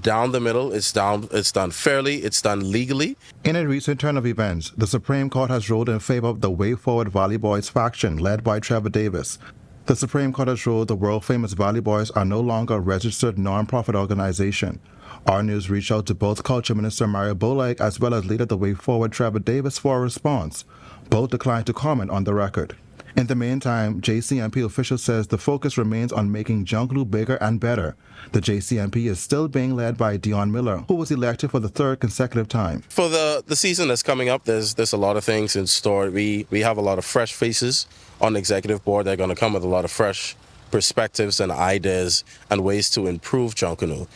down the middle. It's done fairly, it's done legally. In a recent turn of events, the Supreme Court has ruled in favor of the Way Forward Valley Boys faction led by Trevor Davis. The Supreme Court has ruled the world-famous Valley Boys are no longer a registered non-profit organization. Our news reached out to both Culture Minister Mario Bolek as well as leader of the Way Forward Trevor Davis for a response. Both declined to comment on the record. In the meantime, JCNP official says the focus remains on making Junkanoo bigger and better. The JCNP is still being led by Dion Miller, who was elected for the third consecutive time. For the season that's coming up, there's a lot of things in store. We have a lot of fresh faces on the executive board. They're going to come with a lot of fresh perspectives and ideas and ways to improve Junkanoo.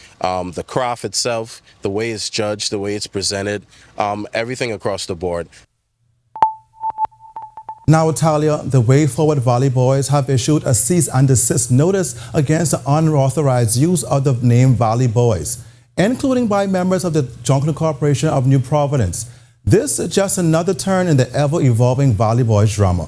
The craft itself, the way it's judged, the way it's presented, everything across the board. Now, Italia, the Way Forward Valley Boys have issued a cease and desist notice against the unauthorized use of the name Valley Boys, including by members of the Junkanoo Corporation of New Providence. This is just another turn in the ever-evolving Valley Boys drama.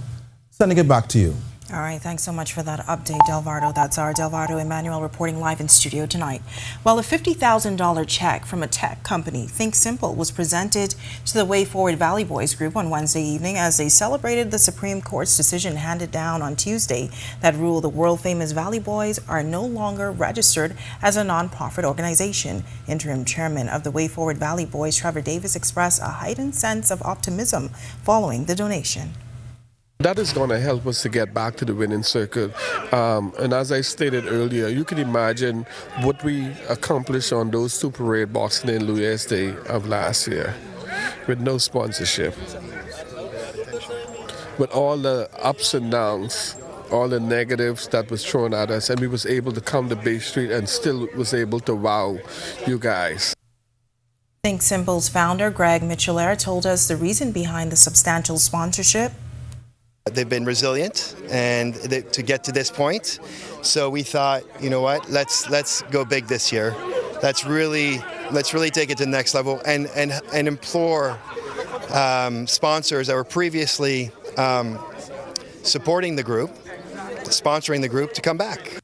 Sending it back to you. All right, thanks so much for that update, Delvardo. That's our Delvardo Emmanuel reporting live in studio tonight. Well, a $50,000 check from a tech company, Think Simple, was presented to the Way Forward Valley Boys group on Wednesday evening as they celebrated the Supreme Court's decision handed down on Tuesday that ruled the world-famous Valley Boys are no longer registered as a non-profit organization. Interim chairman of the Way Forward Valley Boys, Trevor Davis, expressed a heightened sense of optimism following the donation. That is going to help us to get back to the winning circuit. And as I stated earlier, you can imagine what we accomplished on those two parade boxing in Louis Day of last year with no sponsorship. With all the ups and downs, all the negatives that was thrown at us, and we was able to come to Bay Street and still was able to wow you guys. Think Simple's founder, Greg Mitchellere, told us the reason behind the substantial sponsorship. They've been resilient and to get to this point. So we thought, you know what, let's go big this year. Let's really take it to the next level and implore sponsors that were previously supporting the group, sponsoring the group, to come back.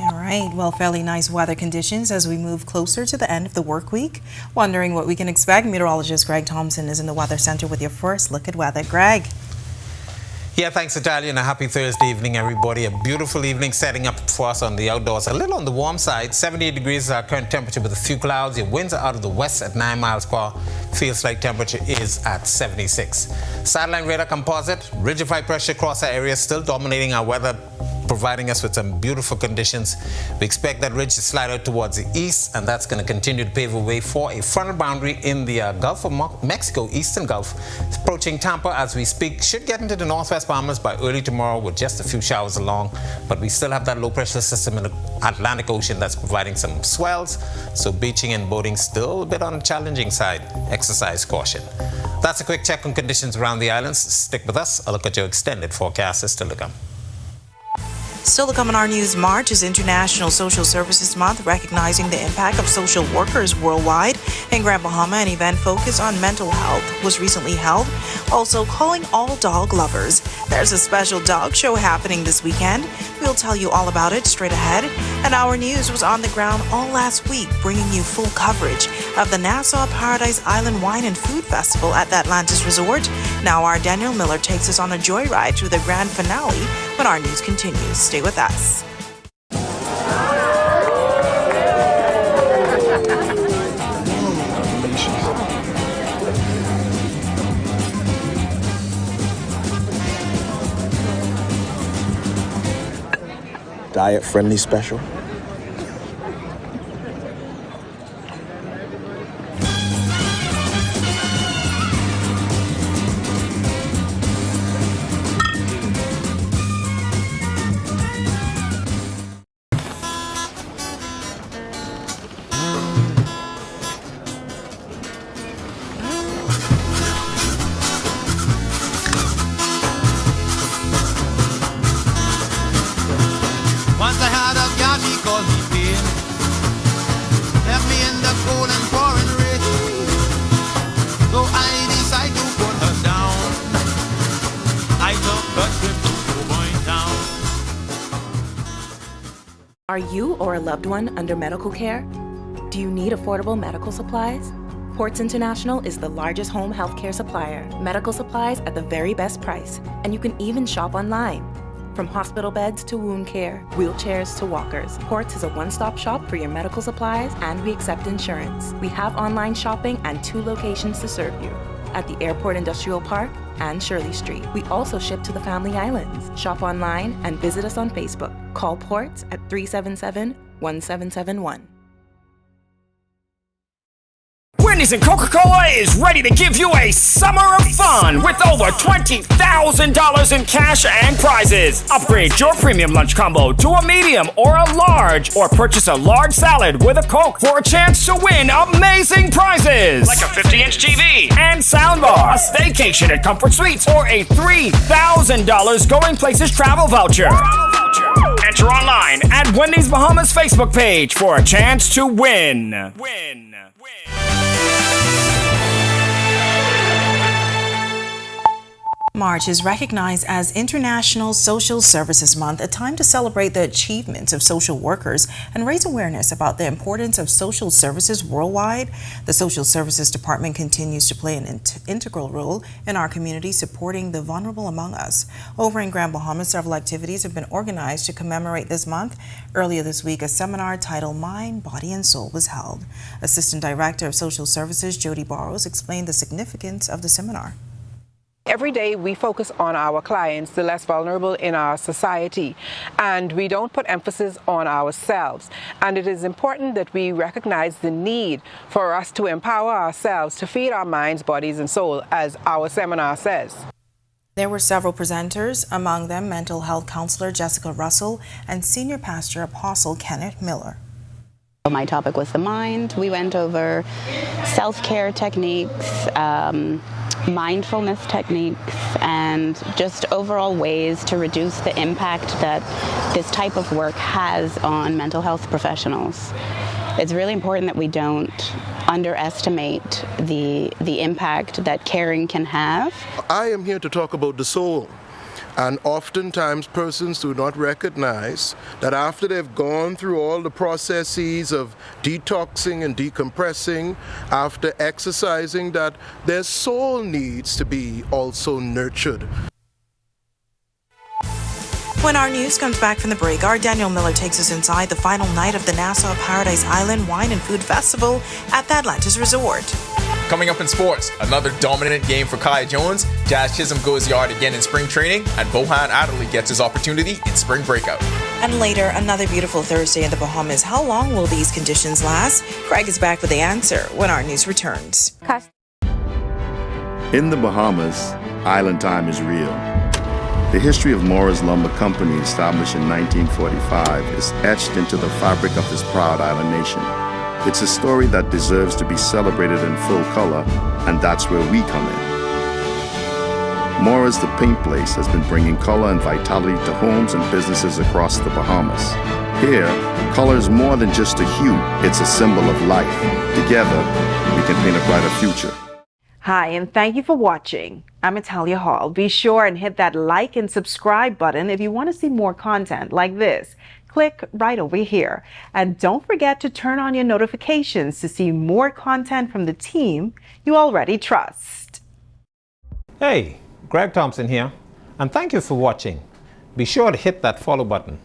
All right, well, fairly nice weather conditions as we move closer to the end of the work week. Wondering what we can expect, meteorologist Greg Thompson is in the Weather Center with your first look at weather. Greg. Yeah, thanks, Natalia, and a happy Thursday evening, everybody. A beautiful evening setting up for us on the outdoors. A little on the warm side, 78 degrees is our current temperature with a few clouds. Your winds are out of the west at 9 miles per hour. Feels like temperature is at 76. Satellite radar composite, ridge of high pressure across our area still dominating our weather, providing us with some beautiful conditions. We expect that ridge to slide out towards the east, and that's going to continue to pave a way for a frontal boundary in the Gulf of Mexico, Eastern Gulf. It's approaching Tampa as we speak. Should get into the northwest Bahamas by early tomorrow with just a few showers along, but we still have that low pressure system in the Atlantic Ocean that's providing some swells, so beaching and boating still a bit on the challenging side. Exercise caution. That's a quick check on conditions around the islands. Stick with us. A look at your extended forecast is still to come. Still to come in our news, March is International Social Services Month, recognizing the impact of social workers worldwide. In Grand Bahama, an event focused on mental health was recently held, also calling all dog lovers. There's a special dog show happening this weekend. We'll tell you all about it straight ahead. And our news was on the ground all last week, bringing you full coverage of the Nassau Paradise Island Wine and Food Festival at the Atlantis Resort. Now our Daniel Miller takes us on a joyride through the grand finale when our news continues. Stay with us. Diet-friendly special. Once I had a gal, she called me pain. Left me in the cold and pouring rain. So I decided to put her down. I took a trip to Point Town. Are you or a loved one under medical care? Do you need affordable medical supplies? Ports International is the largest home healthcare supplier. Medical supplies at the very best price, and you can even shop online. From hospital beds to wound care, wheelchairs to walkers, Ports is a one-stop shop for your medical supplies, and we accept insurance. We have online shopping and 2 locations to serve you, at the Airport Industrial Park and Shirley Street. We also ship to the Family Islands. Shop online and visit us on Facebook. Call Ports at 377-1771. Wendy's and Coca-Cola is ready to give you a summer of fun with over $20,000 in cash and prizes. Upgrade your premium lunch combo to a medium or a large, or purchase a large salad with a Coke for a chance to win amazing prizes like a 50-inch TV and soundbar, a staycation at Comfort Suites, or a $3,000 Going Places travel voucher. Enter online at Wendy's Bahamas Facebook page for a chance to win. March is recognized as International Social Services Month, a time to celebrate the achievements of social workers and raise awareness about the importance of social services worldwide. The Social Services Department continues to play an integral role in our community, supporting the vulnerable among us. Over in Grand Bahama, several activities have been organized to commemorate this month. Earlier this week, a seminar titled Mind, Body, and Soul was held. Assistant Director of Social Services, Jody Barrows, explained the significance of the seminar. Every day we focus on our clients, the less vulnerable in our society, and we don't put emphasis on ourselves. And it is important that we recognize the need for us to empower ourselves to feed our minds, bodies, and soul, as our seminar says. There were several presenters, among them mental health counselor Jessica Russell and senior pastor Apostle Kenneth Miller. My topic was the mind. We went over self-care techniques, mindfulness techniques, and just overall ways to reduce the impact that this type of work has on mental health professionals. It's really important that we don't underestimate the impact that caring can have. I am here to talk about the soul. And oftentimes persons do not recognize that after they've gone through all the processes of detoxing and decompressing, after exercising, that their soul needs to be also nurtured. When our news comes back from the break, our Daniel Miller takes us inside the final night of the Nassau Paradise Island Wine and Food Festival at the Atlantis Resort. Coming up in sports, another dominant game for Kai Jones. Jazz Chisholm goes yard again in spring training, and Bohan Adderley gets his opportunity in spring breakout. And later, another beautiful Thursday in the Bahamas. How long will these conditions last? Craig is back with the answer when our news returns. In the Bahamas, island time is real. The history of Morris Lumber Company, established in 1945, is etched into the fabric of this proud island nation. It's a story that deserves to be celebrated in full color, and that's where we come in. Morris the Paint Place has been bringing color and vitality to homes and businesses across the Bahamas. Here, color is more than just a hue, it's a symbol of life. Together, we can paint a brighter future. Hi, and thank you for watching. I'm Natalia Hall. Be sure and hit that like and subscribe button if you want to see more content like this. Click right over here. And don't forget to turn on your notifications to see more content from the team you already trust. Hey, Greg Thompson here, and thank you for watching. Be sure to hit that follow button.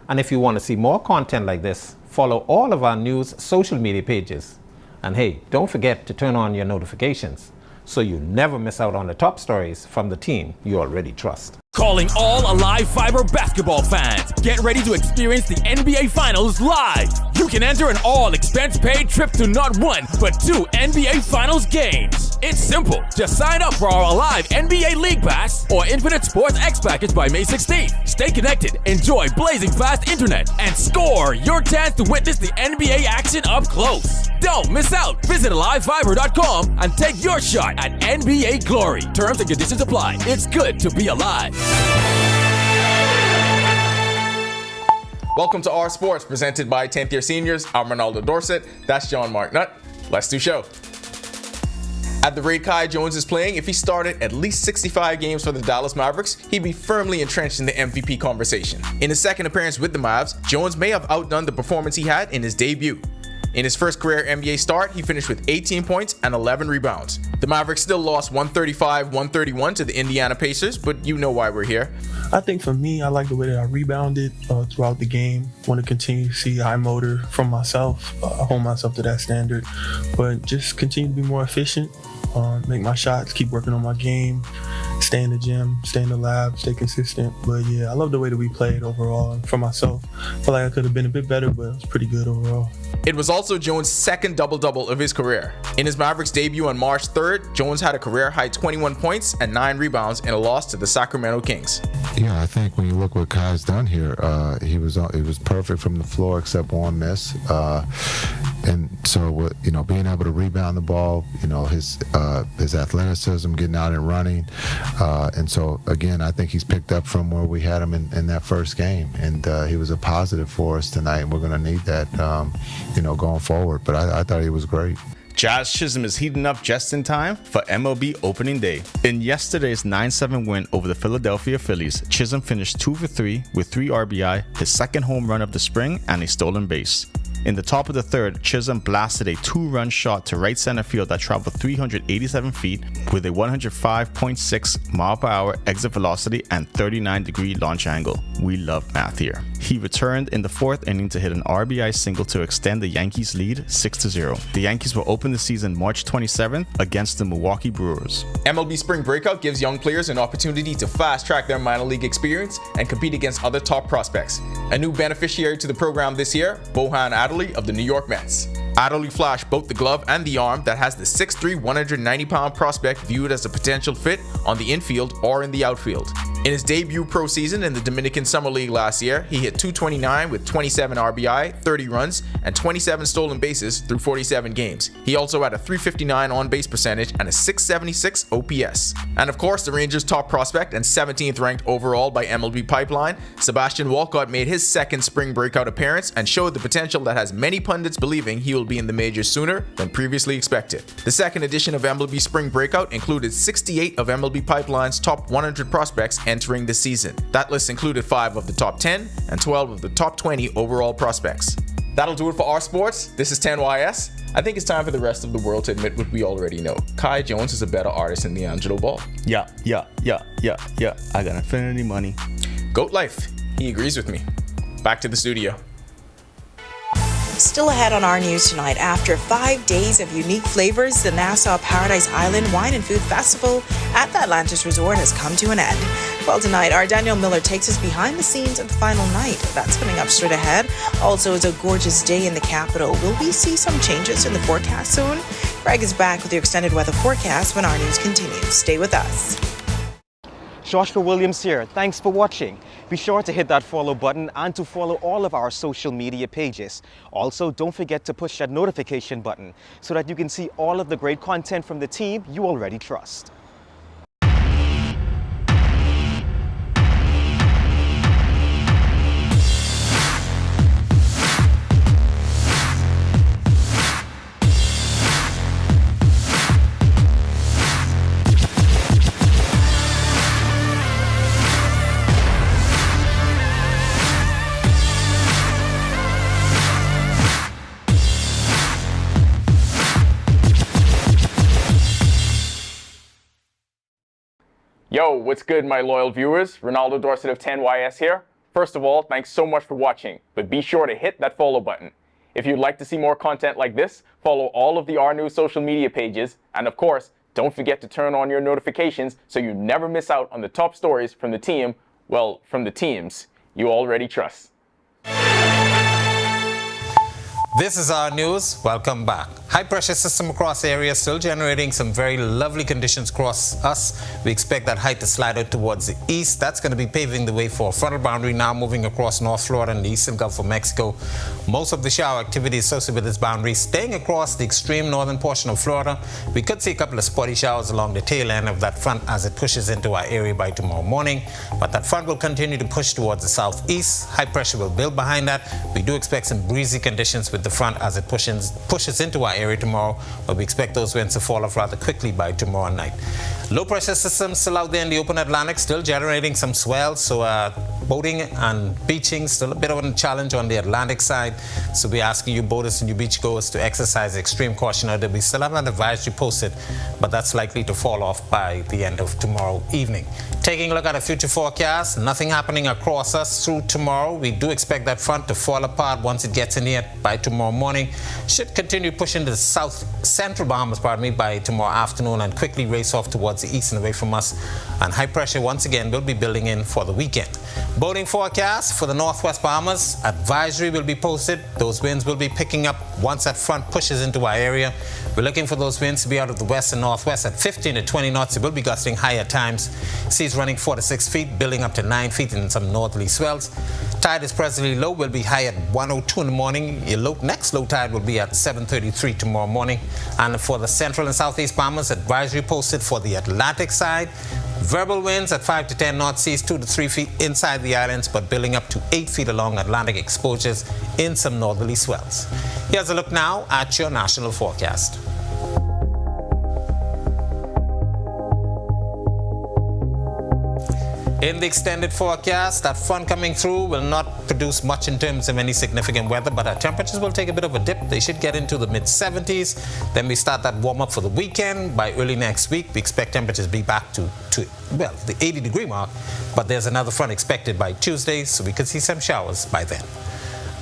And if you want to see more content like this, follow all of our news social media pages. And hey, don't forget to turn on your notifications so you never miss out on the top stories from the team you already trust. Calling all Alive Fiber basketball fans. Get ready to experience the NBA Finals live. You can enter an all-expense-paid trip to not one, but two NBA Finals games. It's simple. Just sign up for our Alive NBA League Pass or Infinite Sports X Package by May 16th. Stay connected, enjoy blazing fast internet, and score your chance to witness the NBA action up close. Don't miss out. Visit AliveFiber.com and take your shot at NBA glory. Terms and conditions apply. It's good to be alive. Welcome to Our Sports, presented by 10th year seniors. I'm Ronaldo Dorset. That's John Marknut. Let's do show. At the rate Kai Jones is playing, if he started at least 65 games for the Dallas Mavericks, he'd be firmly entrenched in the MVP conversation. In his second appearance with the Mavs, Jones may have outdone the performance he had in his debut. In his first career NBA start, he finished with 18 points and 11 rebounds. The Mavericks still lost 135-131 to the Indiana Pacers, but you know why we're here. I think for me, I like the way that I rebounded throughout the game. Want to continue to see high motor from myself, hold myself to that standard, but just continue to be more efficient, make my shots, keep working on my game, stay in the gym, stay in the lab, stay consistent. But yeah, I love the way that we played overall. And for myself, I feel like I could have been a bit better, but it was pretty good overall. It was also Jones' second double-double of his career. In his Mavericks debut on March 3rd, Jones had a career-high 21 points and 9 rebounds in a loss to the Sacramento Kings. Yeah, I think when you look what Kai's done here, he was perfect from the floor except one miss. And so, being able to rebound the ball, his athleticism, getting out and running. And so, again, I think he's picked up from where we had him in that first game. And he was a positive for us tonight. And we're going to need that, going forward. But I thought he was great. Jazz Chisholm is heating up just in time for MLB opening day. In yesterday's 9-7 win over the Philadelphia Phillies, Chisholm finished 2 for 3 with 3 RBI, his second home run of the spring, and a stolen base. In the top of the third, Chisholm blasted a 2-run shot to right center field that traveled 387 feet with a 105.6 mile per hour exit velocity and 39-degree launch angle. We love math here. He returned in the fourth inning to hit an RBI single to extend the Yankees' lead 6-0. The Yankees will open the season March 27th against the Milwaukee Brewers. MLB Spring Breakout gives young players an opportunity to fast-track their minor league experience and compete against other top prospects. A new beneficiary to the program this year, Bohan Adderley of the New York Mets. Adderley flashed both the glove and the arm that has the 6'3", 190-pound prospect viewed as a potential fit on the infield or in the outfield. In his debut pro season in the Dominican Summer League last year, he hit .229 with 27 RBI, 30 runs, and 27 stolen bases through 47 games. He also had a .359 on-base percentage and a .676 OPS. And of course, the Rangers' top prospect and 17th ranked overall by MLB Pipeline, Sebastian Walcott made his second spring breakout appearance and showed the potential that has many pundits believing he will be in the majors sooner than previously expected. The second edition of MLB Spring Breakout included 68 of MLB Pipeline's top 100 prospects entering the season. That list included 5 of the top 10 and 12 of the top 20 overall prospects. That'll do it for our sports. This is 10YS. I think it's time for the rest of the world to admit what we already know. Kai Jones is a better artist than D'Angelo Ball. Yeah. I got infinity money. Goat life. He agrees with me. Back to the studio. Still ahead on our news tonight, after 5 days of unique flavors, the Nassau Paradise Island Wine and Food Festival at the Atlantis Resort has come to an end. Well, tonight, our Daniel Miller takes us behind the scenes of the final night. That's coming up straight ahead. Also, it's a gorgeous day in the capital. Will we see some changes in the forecast soon? Greg is back with your extended weather forecast when our news continues. Stay with us. Joshua Williams here. Thanks for watching. Be sure to hit that follow button and to follow all of our social media pages. Also, don't forget to push that notification button so that you can see all of the great content from the team you already trust. Yo, what's good, my loyal viewers? Ronaldo Dorset of 10YS here. First of all, thanks so much for watching, but be sure to hit that follow button. If you'd like to see more content like this, follow all of the R News social media pages, and of course, don't forget to turn on your notifications so you never miss out on the top stories from the team, well, from the teams you already trust. This is our news. Welcome back. High pressure system across the area still generating some very lovely conditions across us. We expect that high to slide out towards the east. That's going to be paving the way for a frontal boundary now moving across North Florida and the eastern Gulf of Mexico. Most of the shower activity associated with this boundary staying across the extreme northern portion of Florida. We could see a couple of spotty showers along the tail end of that front as it pushes into our area by tomorrow morning. But that front will continue to push towards the southeast. High pressure will build behind that. We do expect some breezy conditions with the front as it pushes into our area tomorrow, but we expect those winds to fall off rather quickly by tomorrow night. Low pressure system still out there in the open Atlantic, still generating some swells, so boating and beaching still a bit of a challenge on the Atlantic side. So we're asking you boaters and you beachgoers to exercise extreme caution out there. We still have an advisory posted, but that's likely to fall off by the end of tomorrow evening. Taking a look at a future forecast, nothing happening across us through tomorrow. We do expect that front to fall apart once it gets in here by tomorrow morning. Should continue pushing to the south central Bahamas, by tomorrow afternoon and quickly race off towards the east and away from us. And high pressure once again will be building in for the weekend. Boating forecast for the northwest Bahamas, advisory will be posted. Those winds will be picking up once that front pushes into our area. We're looking for those winds to be out of the west and northwest at 15 to 20 knots. It will be gusting higher times. Seas running 4 to 6 feet, building up to 9 feet in some northerly swells. Tide is presently low, will be high at 1:02 in the morning. Your next low tide will be at 7:33 tomorrow morning. And for the central and southeast Bahamas, advisory posted for the Atlantic side. Verbal winds at 5 to 10 knots, seas 2 to 3 feet inside the islands, but building up to 8 feet along Atlantic exposures in some northerly swells. Here's a look now at your national forecast. In the extended forecast, that front coming through will not produce much in terms of any significant weather, but our temperatures will take a bit of a dip. They should get into the mid-70s. Then we start that warm-up for the weekend. By early next week, we expect temperatures to be back to the 80-degree mark, but there's another front expected by Tuesday, so we could see some showers by then.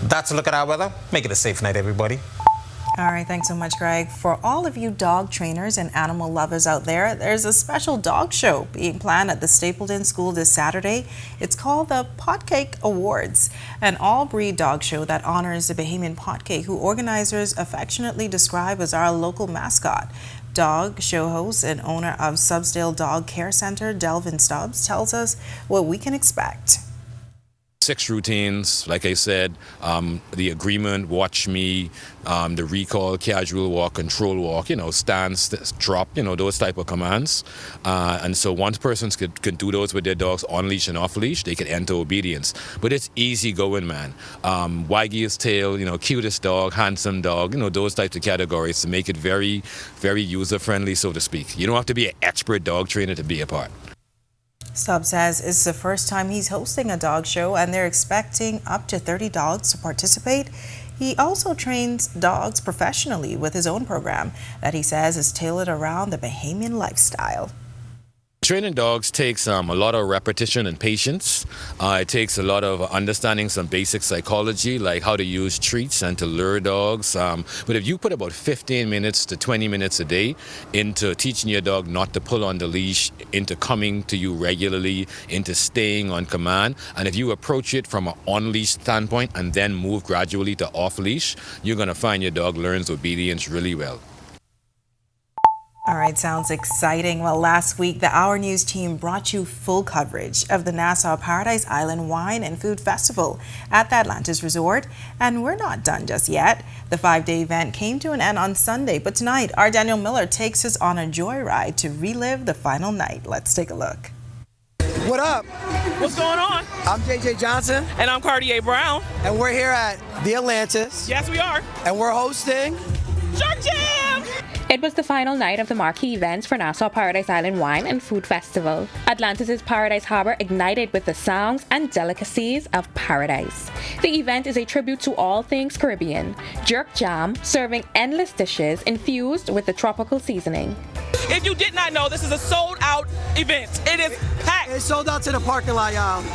That's a look at our weather. Make it a safe night, everybody. All right, thanks so much, Greg. For all of you dog trainers and animal lovers out there, there's a special dog show being planned at the Stapleton School this Saturday. It's called the Potcake Awards, an all-breed dog show that honors the Bahamian Potcake, who organizers affectionately describe as our local mascot. Dog show host and owner of Subsdale Dog Care Center, Delvin Stubbs, tells us what we can expect. 6 routines, like I said, the agreement, watch me, the recall, casual walk, control walk, stance, drop, those type of commands. And so once persons can do those with their dogs on leash and off leash, they can enter obedience. But it's easy going, man. Waggiest tail, cutest dog, handsome dog, those types of categories to make it very, very user friendly, so to speak. You don't have to be an expert dog trainer to be a part. Stubbs says it's the first time he's hosting a dog show, and they're expecting up to 30 dogs to participate. He also trains dogs professionally with his own program that he says is tailored around the Bahamian lifestyle. Training dogs takes a lot of repetition and patience. It takes a lot of understanding some basic psychology, like how to use treats and to lure dogs. But if you put about 15 minutes to 20 minutes a day into teaching your dog not to pull on the leash, into coming to you regularly, into staying on command, and if you approach it from an on-leash standpoint and then move gradually to off-leash, you're going to find your dog learns obedience really well. All right, sounds exciting. Well, last week, the Our News team brought you full coverage of the Nassau Paradise Island Wine and Food Festival at the Atlantis Resort. And we're not done just yet. The 5-day event came to an end on Sunday, but tonight, our Daniel Miller takes us on a joyride to relive the final night. Let's take a look. What up? What's going on? I'm JJ Johnson. And I'm Cartier Brown. And we're here at the Atlantis. Yes, we are. And we're hosting Shark Jam! It was the final night of the marquee events for Nassau Paradise Island Wine and Food Festival. Atlantis' Paradise Harbor ignited with the sounds and delicacies of paradise. The event is a tribute to all things Caribbean. Jerk jam, serving endless dishes infused with the tropical seasoning. If you did not know, this is a sold-out event. It is packed. It's sold out to the parking lot, y'all.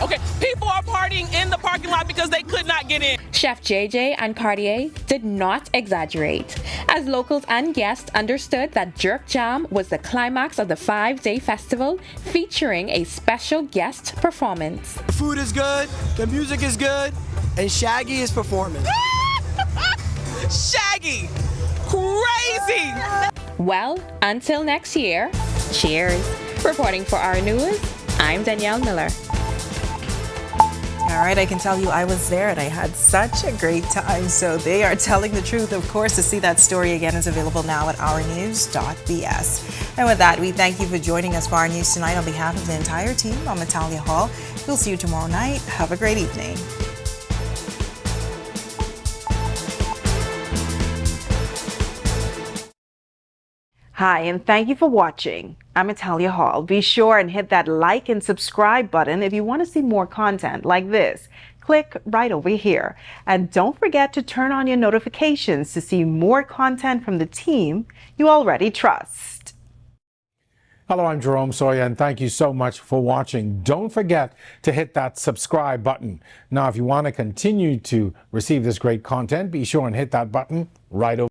Okay, people are partying in the parking lot because they could not get in. Chef JJ and Cartier did not exaggerate, as locals and guests understood that Jerk Jam was the climax of the 5-day festival, featuring a special guest performance. The food is good, the music is good, and Shaggy is performing. Shaggy! Crazy! Well, until next year, cheers. Reporting for Our News, I'm Danielle Miller. All right, I can tell you I was there and I had such a great time. So they are telling the truth. Of course, to see that story again is available now at ournews.bs. And with that, we thank you for joining us for Our News tonight. On behalf of the entire team, I'm Natalia Hall. We'll see you tomorrow night. Have a great evening. Hi, and thank you for watching. I'm Natalia Hall. Be sure and hit that like and subscribe button if you want to see more content like this. Click right over here. And don't forget to turn on your notifications to see more content from the team you already trust. Hello, I'm Jerome Sawyer, and thank you so much for watching. Don't forget to hit that subscribe button. Now, if you want to continue to receive this great content, be sure and hit that button right over.